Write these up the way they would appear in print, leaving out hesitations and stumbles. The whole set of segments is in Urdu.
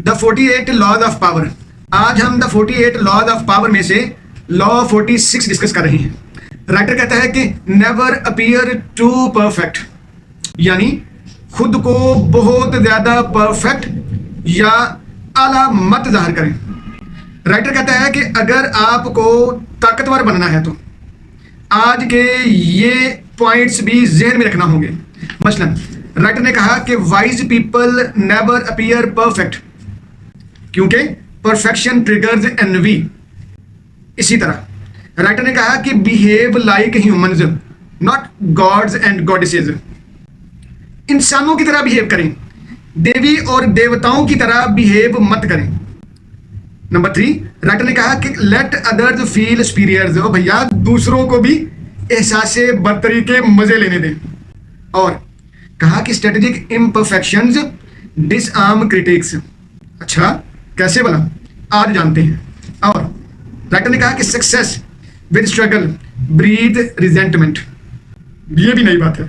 The 48 laws of power. آج ہم دا 48 لاز آف پاور میں سے لا 46 ڈسکس کر رہے ہیں. رائٹر کہتا ہے کہ نیور اپیئر ٹو پرفیکٹ، یعنی خود کو بہت زیادہ پرفیکٹ یا اعلیٰ مت ظاہر کریں. رائٹر کہتا ہے کہ اگر آپ کو طاقتور بننا ہے تو آج کے یہ پوائنٹس بھی ذہن میں رکھنا ہوں گے. مثلا رائٹر نے کہا کہ wise people never appear perfect کیونکہ پرفیکشن ٹریگرز انوی. اسی طرح رائٹر نے کہا کہ behave like humans not gods and goddesses. انسانوں کی طرح بیہیو کریں، دیوی اور دیوتاؤں کی طرح بیہیو مت کریں. نمبر 3 رائٹر نے کہا کہ لیٹ ادرز فیل سپیریئرز. او بھیا دوسروں کو بھی احساس برتری کے مزے لینے دیں. اور کہا کہ اسٹریٹجک امپرفیکشنز ڈس آرم کریٹکس. اچھا کیسے بلا آج جانتے ہیں. اور رائٹر نے کہا کہ success with struggle breed resentment. یہ بھی نئی بات ہے.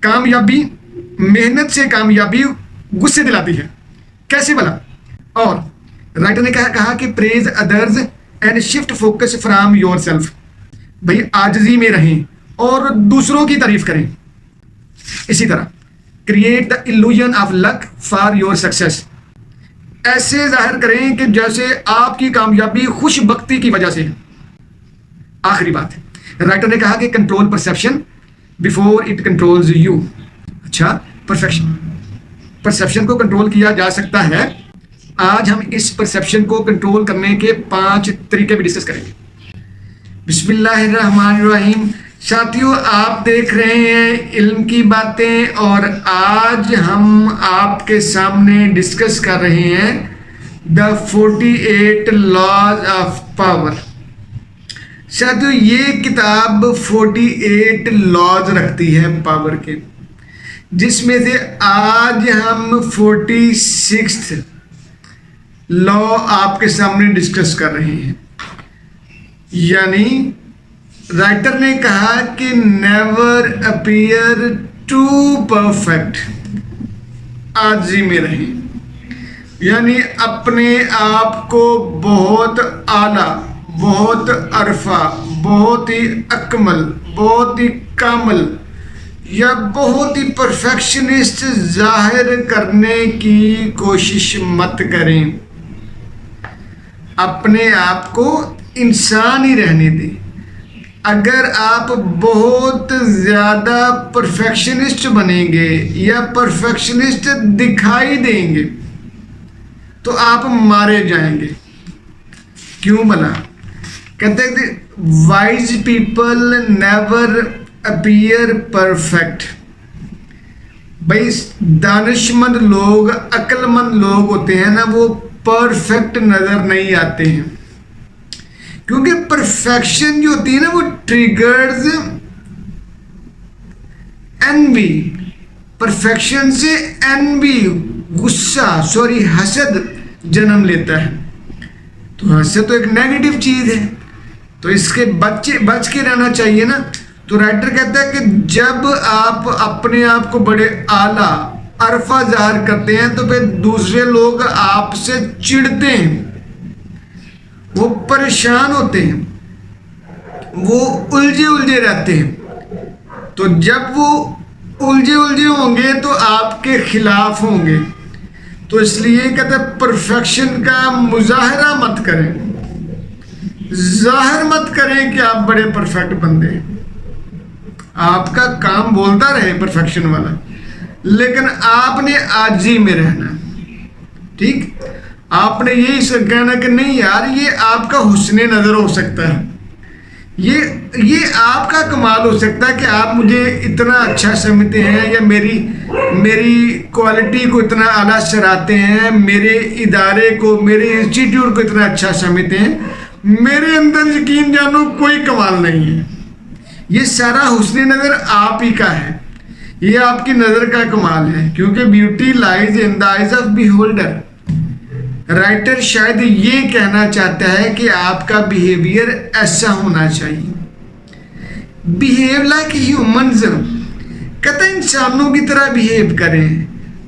کامیابی محنت سے کامیابی غصے دلاتی ہے. کیسے بلا. اور رائٹر نے کہا کہ praise others and shift focus from yourself. بھائی عاجزی میں رہیں اور دوسروں کی تعریف کریں. اسی طرح create the illusion of luck for your success. ایسے ظاہر کریں کہ جیسے آپ کی کامیابی خوش بختی کی وجہ سے ہے. آخری بات رائٹر نے کہا کہ control perception before it controls you. اچھا پرسیپشن کو کنٹرول کیا جا سکتا ہے. آج ہم اس پرسیپشن کو کنٹرول کرنے کے 5 طریقے بھی ڈسکس کریں گے. بسم اللہ الرحمن الرحیم. ساتھیوں آپ دیکھ رہے ہیں علم کی باتیں اور آج ہم آپ کے سامنے ڈسکس کر رہے ہیں دا 48 لاز آف پاور. ساتھیوں یہ کتاب 48 لاز رکھتی ہے پاور کے، جس میں سے آج ہم 46 لا آپ کے سامنے ڈسکس کر رہے ہیں. یعنی رائٹر نے کہا کہ نیور اپیئر ٹو پرفیکٹ، عاجزی میں رہیں، یعنی اپنے آپ کو بہت اعلیٰ، بہت عرفہ، بہت ہی اکمل، بہت ہی کامل یا بہت ہی پرفیکشنسٹ ظاہر کرنے کی کوشش مت کریں. اپنے آپ کو انسان ہی رہنے دیں. اگر آپ بہت زیادہ پرفیکشنسٹ بنیں گے یا پرفیکشنسٹ دکھائی دیں گے تو آپ مارے جائیں گے. کیوں بنا؟ کہتے ہیں کہ wise people never appear perfect. بھائی دانش مند لوگ، عقل مند لوگ ہوتے ہیں نا، وہ پرفیکٹ نظر نہیں آتے ہیں، کیونکہ پرفیکشن جو ہوتی ہے نا وہ ٹریگرز انوی. پرفیکشن سے انوی، غصہ، حسد جنم لیتا ہے. تو حسد تو ایک نیگیٹو چیز ہے، تو اس کے بچ کے رہنا چاہیے نا. تو رائٹر کہتا ہے کہ جب آپ اپنے آپ کو بڑے اعلیٰ عرفہ ظاہر کرتے ہیں تو پھر دوسرے لوگ آپ سے چڑھتے ہیں، وہ پریشان ہوتے ہیں، وہ الجھے رہتے ہیں. تو جب وہ الجھے ہوں گے تو آپ کے خلاف ہوں گے. تو اس لیے کہتے ہیں پرفیکشن کا مظاہرہ مت کریں، ظاہر مت کریں کہ آپ بڑے پرفیکٹ بندے ہیں. آپ کا کام بولتا رہے پرفیکشن والا، لیکن آپ نے عاجزی میں رہنا. ٹھیک، آپ نے یہی کہنا کہ نہیں یار یہ آپ کا حسن نظر ہو سکتا ہے، یہ آپ کا کمال ہو سکتا ہے کہ آپ مجھے اتنا اچھا سمجھتے ہیں یا میری کوالٹی کو اتنا اعلیٰ سراہتے ہیں، میرے ادارے کو، میرے انسٹیٹیوٹ کو اتنا اچھا سمجھتے ہیں. میرے اندر یقین جانو کوئی کمال نہیں ہے. یہ سارا حسن نظر آپ ہی کا ہے، یہ آپ کی نظر کا کمال ہے، کیونکہ beauty lies in the eyes of beholder. Writer شاید یہ کہنا چاہتا ہے کہ آپ کا بیہیویئر ایسا ہونا چاہیے. بیہیو لائک ہیومنز، کہتا ہے انسانوں کی طرح بیہیو کریں،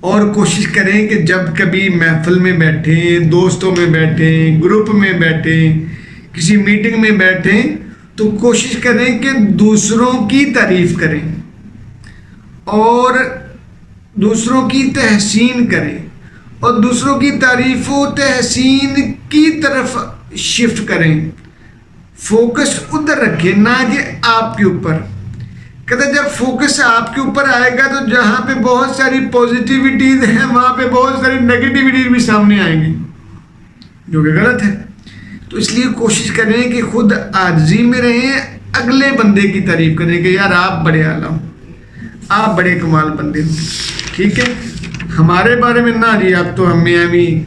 اور کوشش کریں کہ جب کبھی محفل میں بیٹھیں، دوستوں میں بیٹھیں، گروپ میں بیٹھیں، کسی میٹنگ میں بیٹھیں تو کوشش کریں کہ دوسروں کی تعریف کریں اور دوسروں کی تحسین کریں اور دوسروں کی تعریف و تحسین کی طرف شفٹ کریں. فوکس ادھر رکھیں نہ کہ آپ کے اوپر. کہتے ہیں جب فوکس آپ کے اوپر آئے گا تو جہاں پہ بہت ساری پازیٹیوٹیز ہیں وہاں پہ بہت ساری نیگیٹیوٹیز بھی سامنے آئیں گی، جو کہ غلط ہے. تو اس لیے کوشش کریں کہ خود عاجزی میں رہیں، اگلے بندے کی تعریف کریں کہ یار آپ بڑے اعلیٰ ہو، آپ بڑے کمال بندے ہو. ٹھیک ہے، ہمارے بارے میں نہ جی آپ تو ہمیں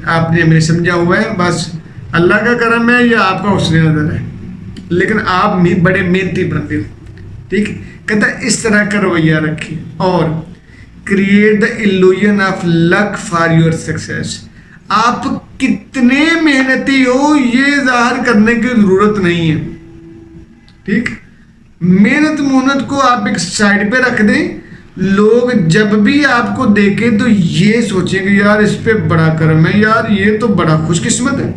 آپ نے ہمیں سمجھا ہوا ہے، بس اللہ کا کرم ہے یا آپ کا حسن نظر ہے، لیکن آپ بڑے محنتی بندے ہو. ٹھیک ہے، کہتا ہے اس طرح کا رویہ رکھیں اور create the illusion of luck for your success. آپ کتنے محنتی ہو یہ ظاہر کرنے کی ضرورت نہیں ہے. ٹھیک، محنت کو آپ ایک سائڈ پہ رکھ دیں. لوگ جب بھی آپ کو دیکھیں تو یہ سوچیں کہ یار اس پہ بڑا کرم ہے، یار یہ تو بڑا خوش قسمت ہے،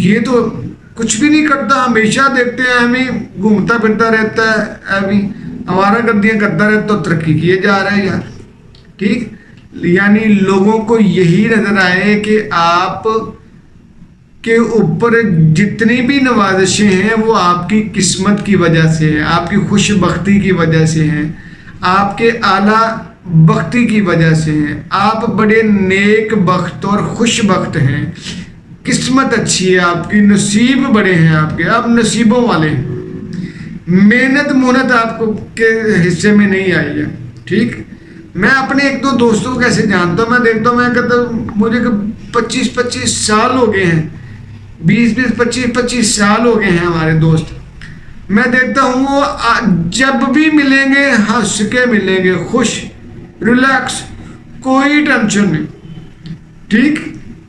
یہ تو کچھ بھی نہیں کرتا، ہمیشہ دیکھتے ہیں ہمیں گھومتا پھرتا رہتا ہے، ہمیں آوارہ گردیاں کرتا رہتا تو ترقی کیے جا رہا ہے یار. ٹھیک، یعنی لوگوں کو یہی نظر آئے کہ آپ کے اوپر جتنی بھی نوازشیں ہیں وہ آپ کی قسمت کی وجہ سے ہیں، آپ کی خوش بختی کی وجہ سے ہیں، آپ کے اعلیٰ بختی کی وجہ سے ہیں. آپ بڑے نیک بخت اور خوش بخت ہیں، قسمت اچھی ہے آپ کی، نصیب بڑے ہیں آپ کے، آپ نصیبوں والے ہیں. محنت آپ کو کے حصے میں نہیں آئی ہے. ٹھیک، میں اپنے ایک دو دوستوں کو کیسے جانتا ہوں، میں دیکھتا ہوں، میں کہتا ہوں مجھے 25 سال ہو گئے ہیں، 25 سال ہو گئے ہیں ہمارے دوست. میں دیکھتا ہوں وہ جب بھی ملیں گے ہنس کے ملیں گے، خوش، ریلیکس، کوئی ٹینشن نہیں. ٹھیک،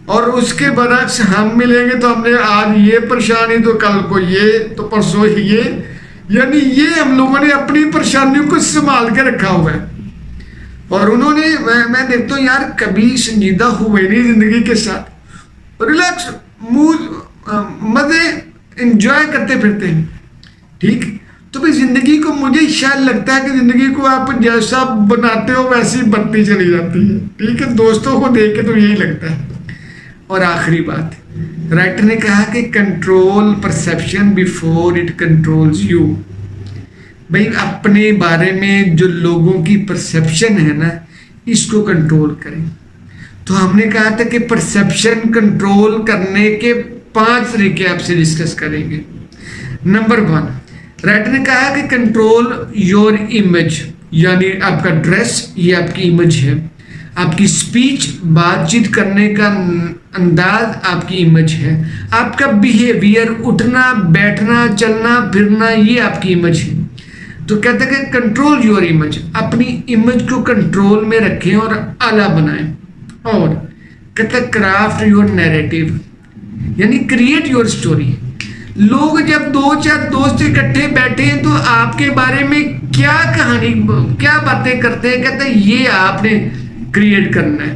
اور اس کے برعکس ہم ملیں گے تو ہم نے آج یہ پریشانی تو کل کو یہ تو پرسوں یہ، یعنی یہ ہم لوگوں نے اپنی پریشانیوں کو سنبھال کے رکھا ہوا ہے. اور انہوں نے میں دیکھتا ہوں یار کبھی سنجیدہ ہوئے نہیں زندگی کے ساتھ، ریلیکس، مزے انجوائے کرتے پھرتے ہیں. ٹھیک، تو بھی زندگی کو مجھے شاید لگتا ہے کہ زندگی کو آپ جیسا بناتے ہو ویسی بنتی چلی جاتی ہے. ٹھیک ہے، دوستوں کو دیکھ کے تو یہی لگتا ہے. اور آخری بات، رائٹر نے کہا کہ control perception before it controls you. بھائی اپنے بارے میں جو لوگوں کی پرسیپشن ہے نا اس کو کنٹرول کریں. تو ہم نے کہا تھا کہ پرسیپشن کنٹرول کرنے کے 5 طریقے آپ سے ڈسکس کریں گے. نمبر 1، رائٹر نے کہا کہ کنٹرول یور امیج، یعنی آپ کا ڈریس یہ آپ کی امیج ہے، آپ کی اسپیچ، بات چیت کرنے کا انداز آپ کی امیج ہے، آپ کا بیہیویئر، اٹھنا بیٹھنا چلنا پھرنا یہ آپ کی امیج ہے. تو کہتے ہیں کہ کنٹرول یور امیج، اپنی امیج کو کنٹرول میں رکھیں اور اعلیٰ بنائیں. اور کہتے ہیں کرافٹ یور نیریٹو، یعنی کریٹ یور اسٹوری. لوگ جب 2-4 دوست اکٹھے بیٹھے ہیں تو آپ کے بارے میں کیا کہانی، کیا باتیں کرتے ہیں، کہتے ہیں یہ آپ نے کریٹ کرنا ہے.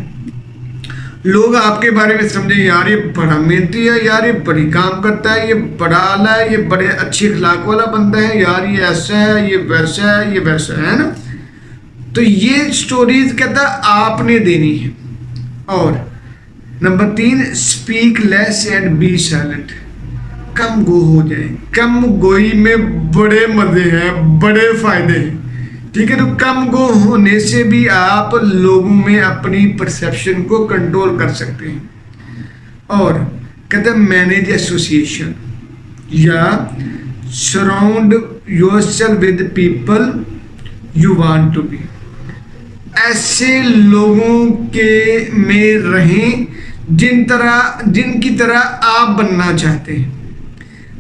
لوگ آپ کے بارے میں سمجھیں یار یہ بڑا محنتی ہے، یار یہ بڑی کام کرتا ہے، یہ بڑا اعلیٰ ہے، یہ بڑے اچھے اخلاق والا بندہ ہے، یار یہ ایسا ہے، یہ ویسا ہے، یہ ویسا ہے نا. تو یہ سٹوریز کہتا آپ نے دینی ہے. اور نمبر 3، speak less and be silent. کم گو ہو جائیں. کم گوئی میں بڑے مزے ہیں، بڑے فائدے ہیں. ٹھیک ہے، تو کم گو ہونے سے بھی آپ لوگوں میں اپنی پرسیپشن کو کنٹرول کر سکتے ہیں. اور کہتے ہیں مینیج ایسوسیشن یا surround yourself with people you want to be. ایسے لوگوں کے میں رہیں جن کی طرح آپ بننا چاہتے ہیں.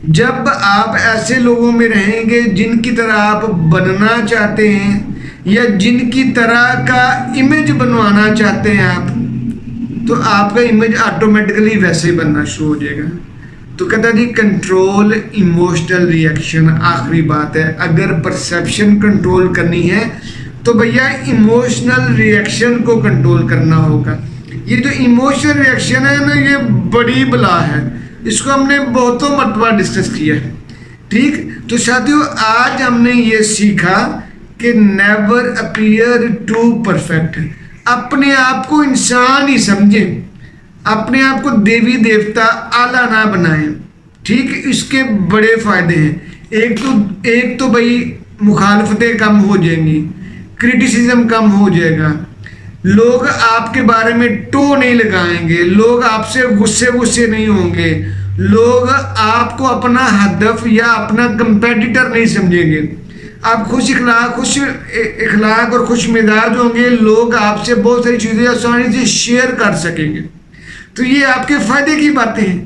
جب آپ ایسے لوگوں میں رہیں گے جن کی طرح آپ بننا چاہتے ہیں یا جن کی طرح کا امیج بنوانا چاہتے ہیں آپ، تو آپ کا امیج آٹومیٹکلی ویسے ہی بننا شروع ہو جائے گا. تو کہتا جی کنٹرول ایموشنل ریئیکشن. آخری بات ہے، اگر پرسیپشن کنٹرول کرنی ہے تو بھیا ایموشنل ریئیکشن کو کنٹرول کرنا ہوگا. یہ جو ایموشنل ریئیکشن ہے نا یہ بڑی بلا ہے, اس کو ہم نے بہتوں مرتبہ ڈسکس کیا ہے. ٹھیک, تو ساتھیوں آج ہم نے یہ سیکھا کہ نیور اپیئر ٹو پرفیکٹ. اپنے آپ کو انسان ہی سمجھیں, اپنے آپ کو دیوی دیوتا اعلیٰ نہ بنائیں. ٹھیک, اس کے بڑے فائدے ہیں. ایک تو بھائی مخالفتیں کم ہو جائیں گی, کرٹیسزم کم ہو جائے گا, لوگ آپ کے بارے میں ٹو نہیں لگائیں گے, لوگ آپ سے غصے نہیں ہوں گے, لوگ آپ کو اپنا ہدف یا اپنا کمپیٹیٹر نہیں سمجھیں گے. آپ خوش اخلاق اور خوش مزاج ہوں گے, لوگ آپ سے بہت ساری چیزیں آسانی سے شیئر کر سکیں گے. تو یہ آپ کے فائدے کی باتیں ہیں.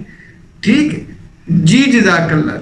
ٹھیک, جی جزاک اللہ.